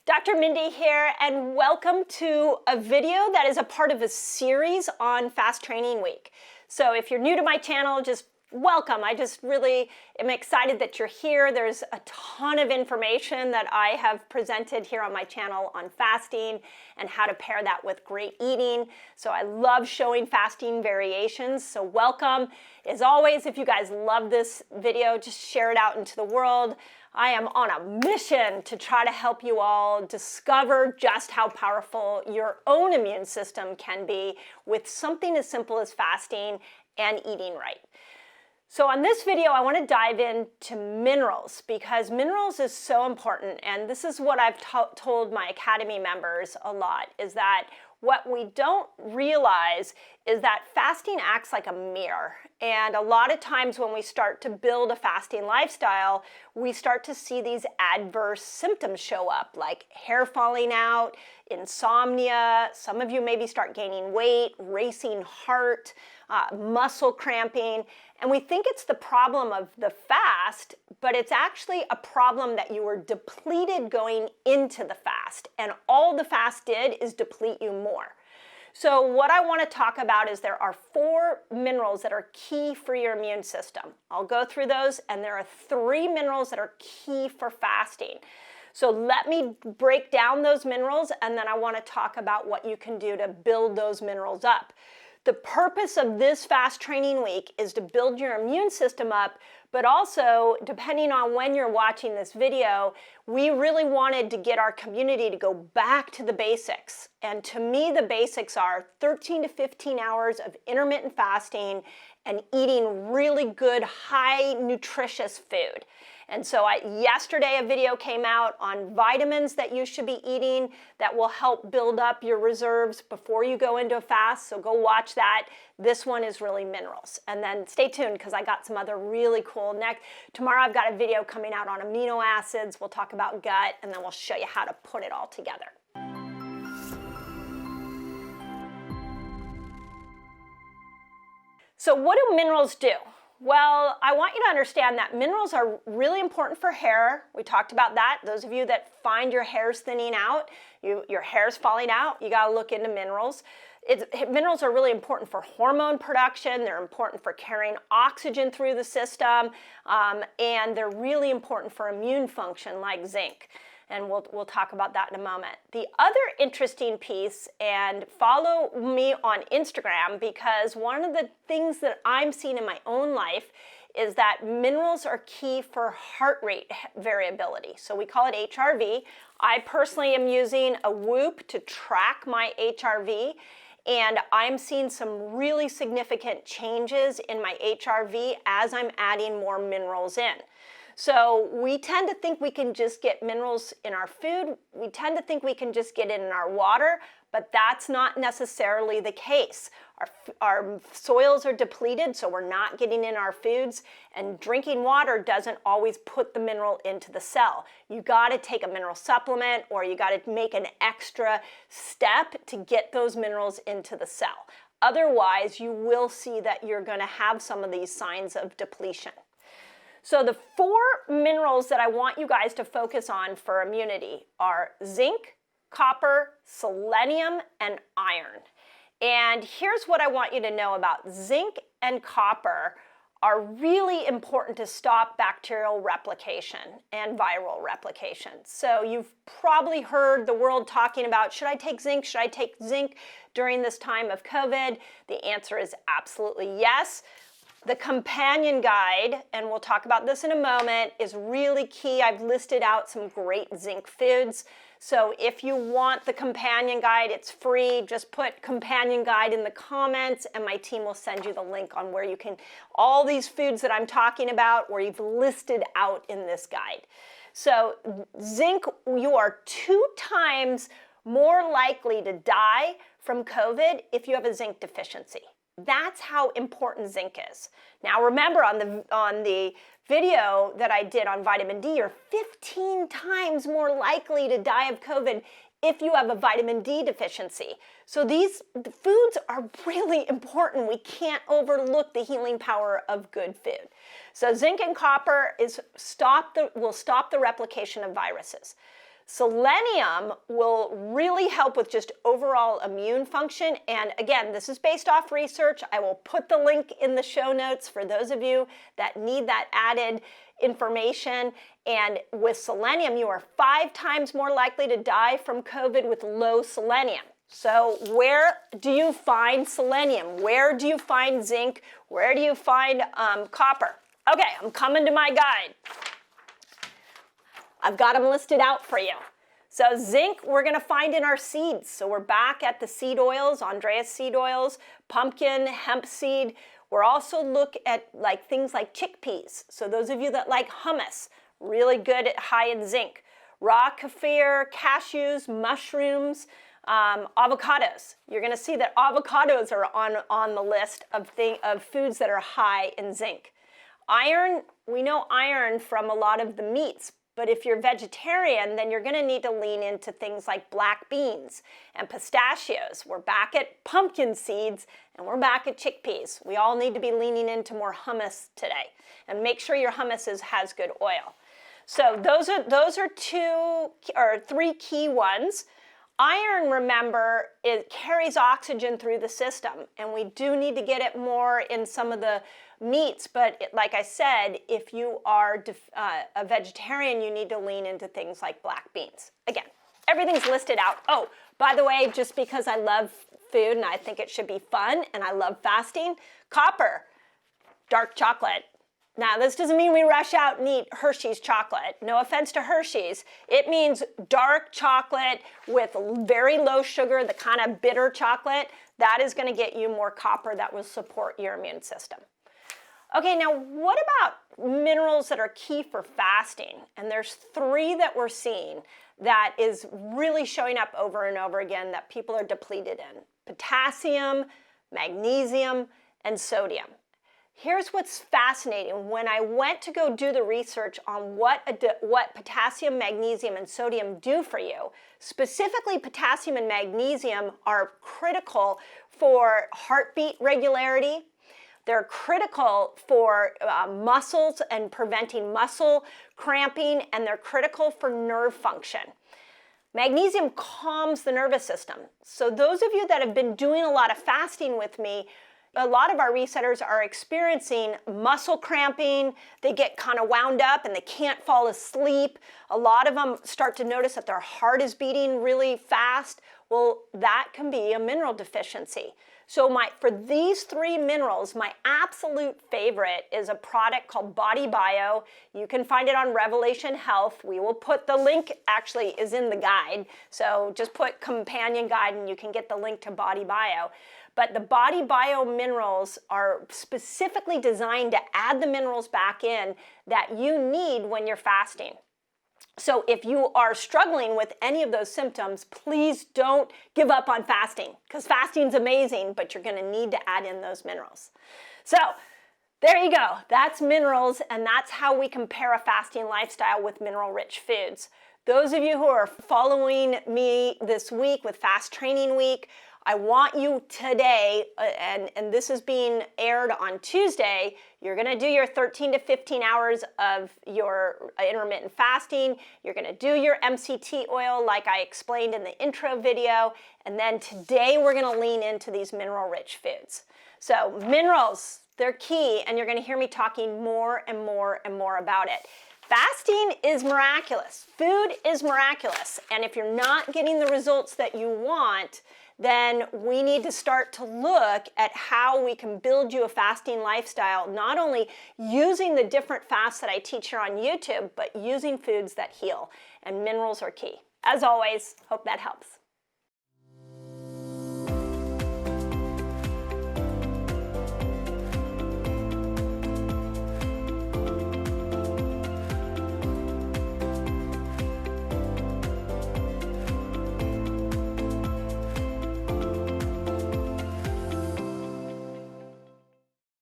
Dr. Mindy here, and welcome to a video that is a part of a series on Fast Training Week. So if you're new to my channel, just welcome. I just really am excited that you're here. There's a ton of information that I have presented here on my channel on fasting and how to pair that with great eating. So I love showing fasting variations, so welcome. As always, if you guys love this video, just share it out into the world. I am on a mission to try to help you all discover just how powerful your own immune system can be with something as simple as fasting and eating right. So on this video, I want to dive into minerals because minerals is so important, and this is what I've told my Academy members a lot, is that what we don't realize is that fasting acts like a mirror. And a lot of times when we start to build a fasting lifestyle, we start to see these adverse symptoms show up, like hair falling out, insomnia, some of you maybe start gaining weight, racing heart, muscle cramping. And we think it's the problem of the fast, but it's actually a problem that you were depleted going into the fast. And all the fast did is deplete you more. So what I want to talk about is there are 4 minerals that are key for your immune system. I'll go through those, and there are 3 minerals that are key for fasting. So let me break down those minerals, and then I want to talk about what you can do to build those minerals up. The purpose of this fast training week is to build your immune system up, but also, depending on when you're watching this video, we really wanted to get our community to go back to the basics. And to me, the basics are 13 to 15 hours of intermittent fasting and eating really good, high nutritious food. And so yesterday a video came out on vitamins that you should be eating that will help build up your reserves before you go into a fast, so go watch that. This one is really minerals. And then stay tuned because I got some other really cool tomorrow I've got a video coming out on amino acids. We'll talk about gut, and then we'll show you how to put it all together. So what do minerals do? Well, I want you to understand that minerals are really important for hair. We talked about that. Those of you that find your hair's thinning out, your hair's falling out, you got to look into minerals. Minerals are really important for hormone production. They're important for carrying oxygen through the system, and they're really important for immune function like zinc. And we'll talk about that in a moment. The other interesting piece, and follow me on Instagram, because one of the things that I'm seeing in my own life is that minerals are key for heart rate variability. So we call it HRV. I personally am using a Whoop to track my HRV, and I'm seeing some really significant changes in my HRV as I'm adding more minerals in. So we tend to think we can just get minerals in our food. We tend to think we can just get it in our water, but that's not necessarily the case. Our soils are depleted, so we're not getting in our foods, and drinking water doesn't always put the mineral into the cell. You got to take a mineral supplement, or you got to make an extra step to get those minerals into the cell. Otherwise, you will see that you're going to have some of these signs of depletion. So the 4 minerals that I want you guys to focus on for immunity are zinc, copper, selenium, and iron. And here's what I want you to know about zinc and copper are really important to stop bacterial replication and viral replication. So you've probably heard the world talking about, should I take zinc? Should I take zinc during this time of COVID? The answer is absolutely yes. The companion guide, and we'll talk about this in a moment, is really key. I've listed out some great zinc foods. So if you want the companion guide, it's free. Just put companion guide in the comments, and my team will send you the link on where you can, all these foods that I'm talking about, where you've listed out in this guide. So zinc, you are 2 times more likely to die from COVID if you have a zinc deficiency. That's how important zinc is. Now remember, on the video that I did on vitamin D, you're 15 times more likely to die of COVID if you have a vitamin D deficiency. So these foods are really important. We can't overlook the healing power of good food. So zinc and copper will stop the replication of viruses. Selenium will really help with just overall immune function. And again, this is based off research. I will put the link in the show notes for those of you that need that added information. And with selenium, you are 5 times more likely to die from COVID with low selenium. So where do you find selenium? Where do you find zinc? Where do you find copper? Okay, I'm coming to my guide. I've got them listed out for you. So zinc, we're going to find in our seeds. So we're back at the seed oils, Andreas seed oils, pumpkin, hemp seed. We're also look at things like chickpeas. So those of you that like hummus, really good at high in zinc. Raw kefir, cashews, mushrooms, avocados. You're going to see that avocados are on the list of foods that are high in zinc. Iron, we know iron from a lot of the meats. But if you're vegetarian, then you're going to need to lean into things like black beans and pistachios. We're back at pumpkin seeds and we're back at chickpeas. We all need to be leaning into more hummus today. And make sure your hummus has good oil. So those are 2 or 3 key ones. Iron, remember, it carries oxygen through the system, and we do need to get it more in some of the meats, but like I said, if you are a vegetarian, you need to lean into things like black beans. Again, everything's listed out. Oh, by the way, just because I love food and I think it should be fun and I love fasting, copper, dark chocolate. Now, this doesn't mean we rush out and eat Hershey's chocolate. No offense to Hershey's. It means dark chocolate with very low sugar, the kind of bitter chocolate. That is going to get you more copper that will support your immune system. Okay, now what about minerals that are key for fasting? And there's 3 that we're seeing that is really showing up over and over again that people are depleted in. Potassium, magnesium, and sodium. Here's what's fascinating. When I went to go do the research on what potassium, magnesium, and sodium do for you, specifically potassium and magnesium are critical for heartbeat regularity. They're critical for muscles and preventing muscle cramping, and they're critical for nerve function. Magnesium calms the nervous system. So those of you that have been doing a lot of fasting with me, a lot of our resetters are experiencing muscle cramping. They get kind of wound up and they can't fall asleep. A lot of them start to notice that their heart is beating really fast. Well, that can be a mineral deficiency. So for these 3 minerals, my absolute favorite is a product called Body Bio. You can find it on Revelation Health. We will put the link, actually is in the guide. So just put companion guide and you can get the link to Body Bio. But the Body Bio minerals are specifically designed to add the minerals back in that you need when you're fasting. So if you are struggling with any of those symptoms, please don't give up on fasting, because fasting's amazing, but you're going to need to add in those minerals. So there you go. That's minerals, and that's how we compare a fasting lifestyle with mineral-rich foods. Those of you who are following me this week with Fast Training Week, I want you today, and this is being aired on Tuesday, you're going to do your 13 to 15 hours of your intermittent fasting. You're going to do your MCT oil like I explained in the intro video. And then today we're going to lean into these mineral-rich foods. So minerals, they're key, and you're going to hear me talking more and more and more about it. Fasting is miraculous. Food is miraculous. And if you're not getting the results that you want, then we need to start to look at how we can build you a fasting lifestyle, not only using the different fasts that I teach here on YouTube, but using foods that heal. And minerals are key. As always, hope that helps.